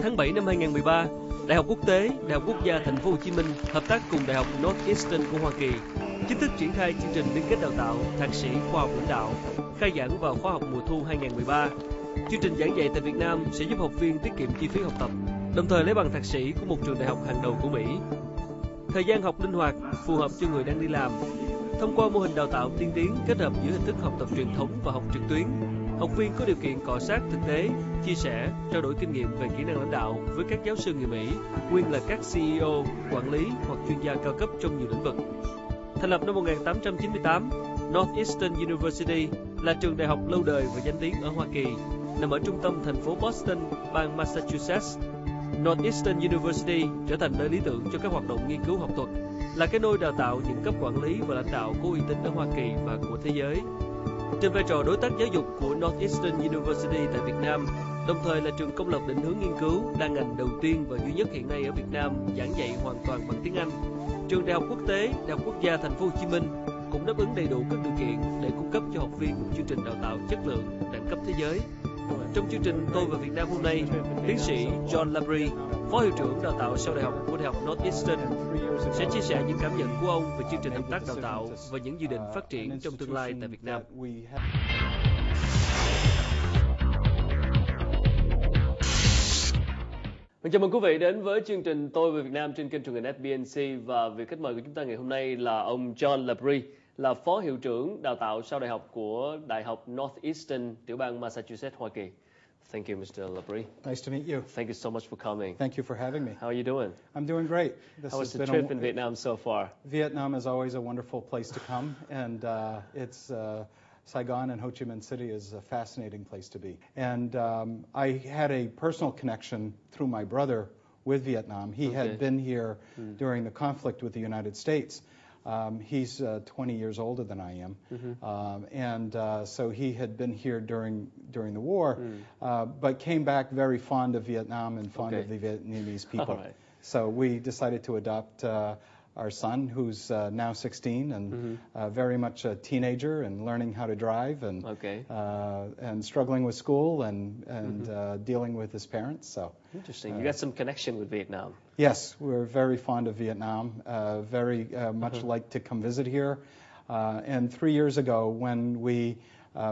Tháng 7 năm 2013, Đại học Quốc tế, Đại học Quốc gia Thành phố Hồ Chí Minh hợp tác cùng Đại học Northeastern của Hoa Kỳ chính thức triển khai chương trình liên kết đào tạo thạc sĩ khoa học lãnh đạo, khai giảng vào khóa học mùa thu 2013. Chương trình giảng dạy tại Việt Nam sẽ giúp học viên tiết kiệm chi phí học tập, đồng thời lấy bằng thạc sĩ của một trường đại học hàng đầu của Mỹ. Thời gian học linh hoạt, phù hợp cho người đang đi làm. Thông qua mô hình đào tạo tiên tiến kết hợp giữa hình thức học tập truyền thống và học trực tuyến, học viên có điều kiện cọ sát thực tế, chia sẻ, trao đổi kinh nghiệm về kỹ năng lãnh đạo với các giáo sư người Mỹ, nguyên là các CEO, quản lý hoặc chuyên gia cao cấp trong nhiều lĩnh vực. Thành lập năm 1898, Northeastern University là trường đại học lâu đời và danh tiếng ở Hoa Kỳ, nằm ở trung tâm thành phố Boston, bang Massachusetts. Northeastern University trở thành nơi lý tưởng cho các hoạt động nghiên cứu học thuật, là cái nôi đào tạo những cấp quản lý và lãnh đạo có uy tín ở Hoa Kỳ và của thế giới. Trên vai trò đối tác giáo dục của Northeastern University tại Việt Nam, đồng thời là trường công lập định hướng nghiên cứu đa ngành đầu tiên và duy nhất hiện nay ở Việt Nam giảng dạy hoàn toàn bằng tiếng Anh, trường Đại học Quốc tế, Đại học Quốc gia Thành phố Hồ Chí Minh cũng đáp ứng đầy đủ các điều kiện để cung cấp cho học viên một chương trình đào tạo chất lượng đẳng cấp thế giới. Trong chương trình Tôi và Việt Nam hôm nay, tiến sĩ John Labrie, Phó Hiệu trưởng Đào tạo sau đại học của Đại học Northeastern, sẽ chia sẻ những cảm nhận của ông về chương trình hợp tác đào tạo và những dự định phát triển trong tương lai tại Việt Nam. Chào mừng quý vị đến với chương trình Tôi về Việt Nam trên kênh truyền hình SBNC, và vị khách mời của chúng ta ngày hôm nay là ông John Labrie, là Phó Hiệu trưởng Đào tạo sau đại học của Đại học Northeastern, tiểu bang Massachusetts, Hoa Kỳ. Thank you, Mr. Labrie. Nice to meet you. Thank you so much for coming. Thank you for having me. How are you doing? I'm doing great. How was the trip in Vietnam so far? Vietnam is always a wonderful place to come, and Saigon and Ho Chi Minh City is a fascinating place to be. And I had a personal connection through my brother with Vietnam. He had been here during the conflict with the United States. He's 20 years older than I am, so he had been here during the war, but came back very fond of Vietnam and fond of the Vietnamese people. Right. So we decided to adopt our son, who's now 16 and very much a teenager and learning how to drive and struggling with school and dealing with his parents. So interesting. You got some connection with Vietnam. Yes, we're very fond of Vietnam. Very much like to come visit here. And 3 years ago, when we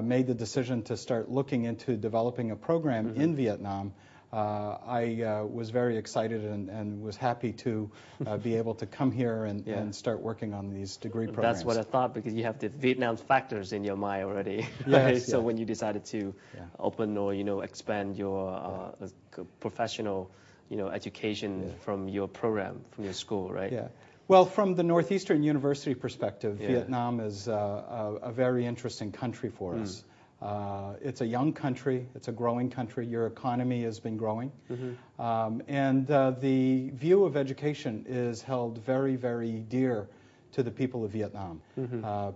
made the decision to start looking into developing a program in Vietnam, I was very excited and was happy to be able to come here and start working on these degree programs. That's what I thought, because you have the Vietnam factors in your mind already. Yes, So when you decided to open or expand your professional education from your program, from your school, right? Yeah. Well, from the Northeastern University perspective, Vietnam is a very interesting country for us. It's a young country. It's a growing country. Your economy has been growing. And the view of education is held very, very dear to the people of Vietnam.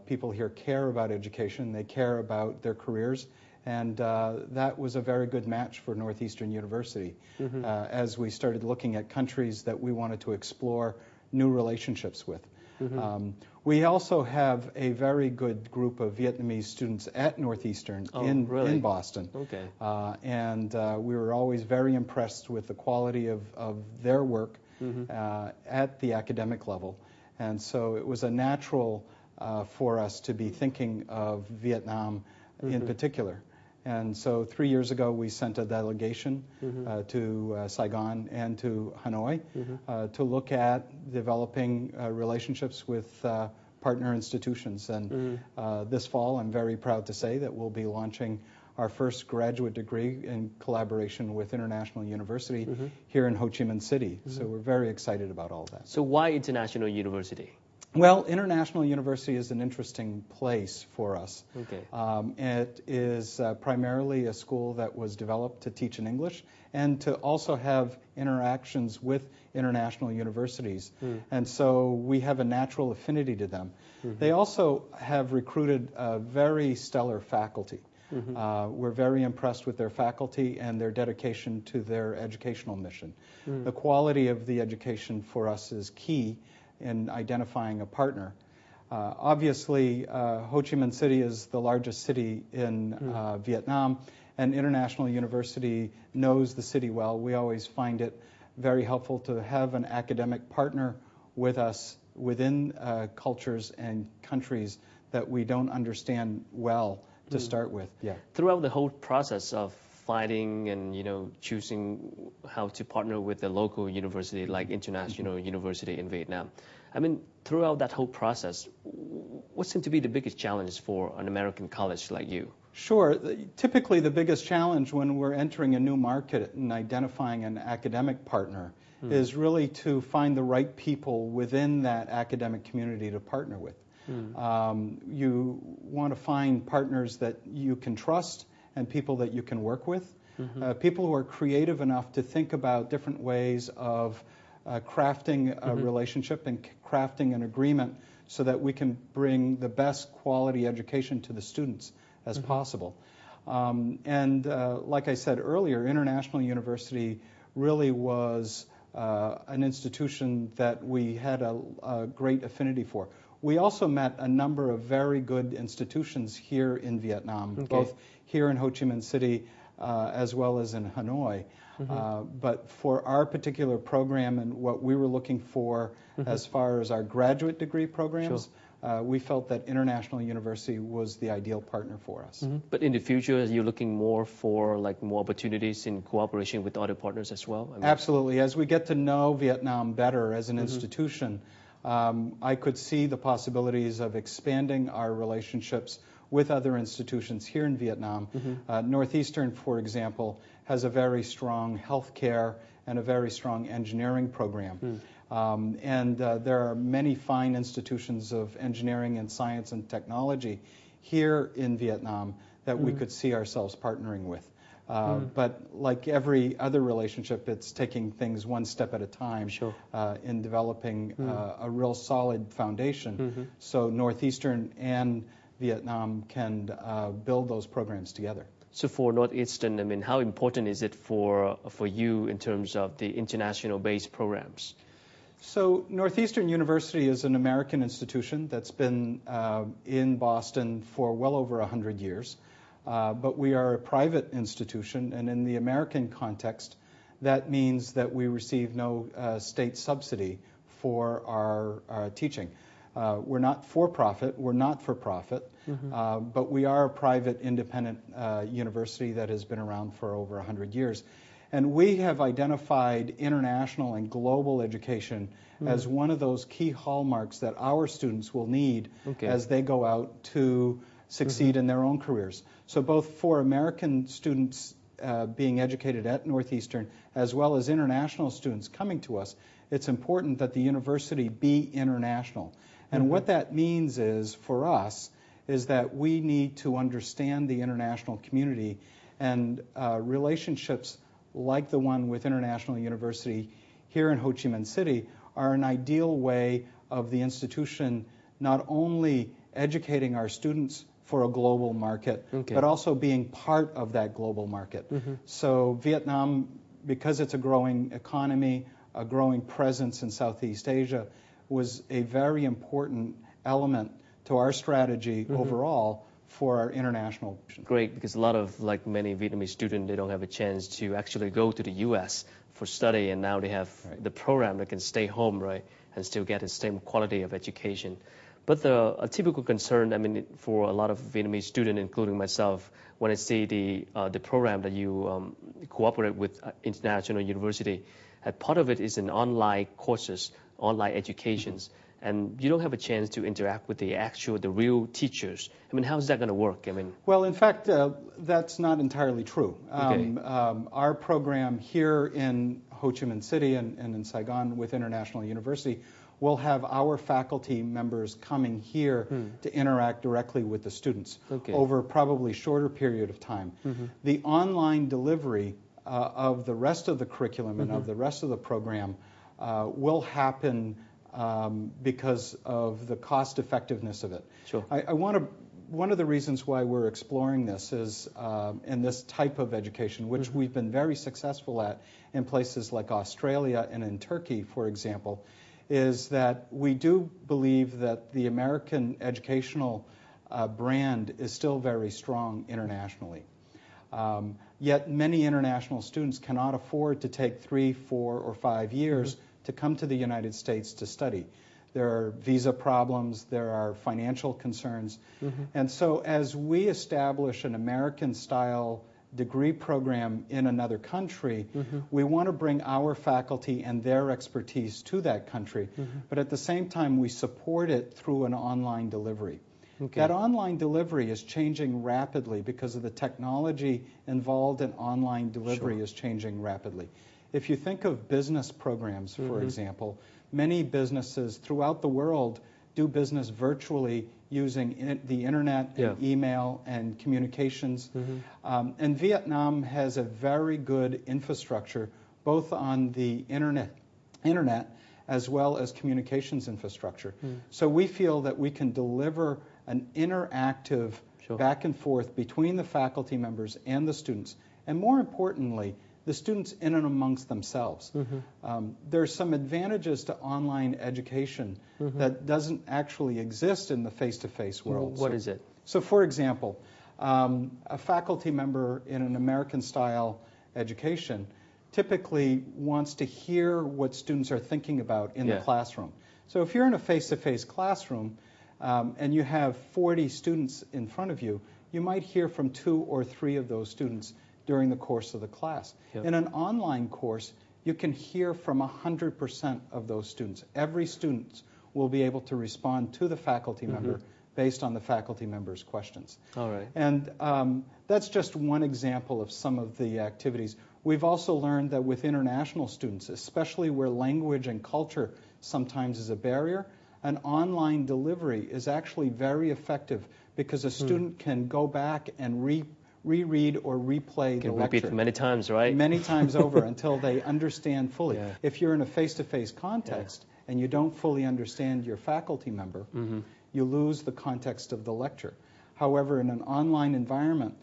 People here care about education. They care about their careers. And that was a very good match for Northeastern University as we started looking at countries that we wanted to explore new relationships with. We also have a very good group of Vietnamese students at Northeastern in Boston. And we were always very impressed with the quality of their work at the academic level. And so it was a natural for us to be thinking of Vietnam in particular. And so 3 years ago, we sent a delegation to Saigon and to Hanoi to look at developing relationships with partner institutions. And this fall, I'm very proud to say that we'll be launching our first graduate degree in collaboration with International University here in Ho Chi Minh City. So we're very excited about all that. So why International University? Well, International University is an interesting place for us. It is primarily a school that was developed to teach in English and to also have interactions with international universities. And so we have a natural affinity to them. They also have recruited a very stellar faculty. We're very impressed with their faculty and their dedication to their educational mission. The quality of the education for us is key in identifying a partner. Obviously, Ho Chi Minh City is the largest city in Vietnam, and International University knows the city well. We always find it very helpful to have an academic partner with us within cultures and countries that we don't understand well to start with. Yeah. Throughout the whole process of finding and choosing how to partner with a local university like International University in Vietnam, I mean, throughout that whole process, what seemed to be the biggest challenge for an American college like you? Sure. Typically, the biggest challenge when we're entering a new market and identifying an academic partner is really to find the right people within that academic community to partner with. You want to find partners that you can trust and people that you can work with, people who are creative enough to think about different ways of crafting a relationship and crafting an agreement so that we can bring the best quality education to the students as possible. Like I said earlier, International University really was an institution that we had a great affinity for. We also met a number of very good institutions here in Vietnam, both here in Ho Chi Minh City as well as in Hanoi. But for our particular program and what we were looking for as far as our graduate degree programs, we felt that International University was the ideal partner for us. But in the future, are you looking more for more opportunities in cooperation with other partners as well? I mean, absolutely. As we get to know Vietnam better as an institution, I could see the possibilities of expanding our relationships with other institutions here in Vietnam. Northeastern, for example, has a very strong healthcare and a very strong engineering program. There are many fine institutions of engineering and science and technology here in Vietnam that we could see ourselves partnering with. But like every other relationship, it's taking things one step at a time in developing a real solid foundation so Northeastern and Vietnam can build those programs together. So for Northeastern, I mean, how important is it for you in terms of the international-based programs? So Northeastern University is an American institution that's been in Boston for well over 100 years. But we are a private institution, and in the American context, that means that we receive no state subsidy for our teaching. We're not for-profit, we're not for-profit, but we are a private independent university that has been around for over 100 years. And we have identified international and global education as one of those key hallmarks that our students will need as they go out to succeed in their own careers. So both for American students being educated at Northeastern as well as international students coming to us, it's important that the university be international. And what that means is, for us, is that we need to understand the international community, and relationships like the one with International University here in Ho Chi Minh City are an ideal way of the institution not only educating our students for a global market, but also being part of that global market. So Vietnam, because it's a growing economy, a growing presence in Southeast Asia, was a very important element to our strategy overall for our international. Great, because a lot of, many Vietnamese students, they don't have a chance to actually go to the U.S. for study, and now they have the program that can stay home, right, and still get the same quality of education. But a typical concern, I mean, for a lot of Vietnamese students, including myself, when I see the program that you cooperate with International University, part of it is in online courses, online educations, and you don't have a chance to interact with the real teachers. I mean, how is that going to work? I mean, well, in fact, that's not entirely true. Our program here in Ho Chi Minh City and in Saigon with International University will have our faculty members coming here to interact directly with the students over probably shorter period of time. The online delivery of the rest of the curriculum and of the rest of the program will happen because of the cost effectiveness of it. One of the reasons why we're exploring this is in this type of education, which we've been very successful at in places like Australia and in Turkey, for example, is that we do believe that the American educational brand is still very strong internationally. Yet many international students cannot afford to take 3, 4, or 5 years to come to the United States to study. There are visa problems, there are financial concerns. And so as we establish an American-style degree program in another country, we want to bring our faculty and their expertise to that country, but at the same time we support it through an online delivery. That online delivery is changing rapidly because of the technology involved in online delivery is changing rapidly. If you think of business programs, for example, many businesses throughout the world do business virtually using the internet and email and communications. And Vietnam has a very good infrastructure, both on the internet as well as communications infrastructure. So we feel that we can deliver an interactive back and forth between the faculty members and the students, and more importantly, the students in and amongst themselves. There's some advantages to online education that doesn't actually exist in the face-to-face world. What is it? So for example, a faculty member in an American-style education typically wants to hear what students are thinking about in the classroom. So if you're in a face-to-face classroom and you have 40 students in front of you, you might hear from 2 or 3 of those students during the course of the class. In an online course, you can hear from 100% of those students. Every student will be able to respond to the faculty member based on the faculty member's questions. All right. And that's just one example of some of the activities. We've also learned that with international students, especially where language and culture sometimes is a barrier, an online delivery is actually very effective because a student can go back and reread or replay the lecture. Repeat many times, right? Many times over until they understand fully. If you're in a face-to-face context and you don't fully understand your faculty member, you lose the context of the lecture. However, in an online environment,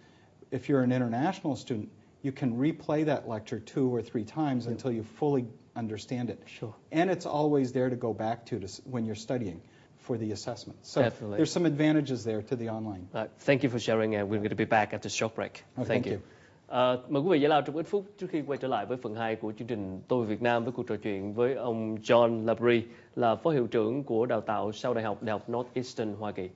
if you're an international student, you can replay that lecture 2 or 3 times until you fully understand it. And it's always there to go back to when you're studying for the assessment. So there's some advantages there to the online. Thank you for sharing, and we're going to be back after short break. Thank you. Mời quý vị giải lao trong ít phút trước khi quay trở lại với phần 2 của chương trình Tôi Việt Nam với cuộc trò chuyện với ông John Labrie, là Phó Hiệu trưởng của Đào tạo sau Đại học Northeastern Hoa Kỳ.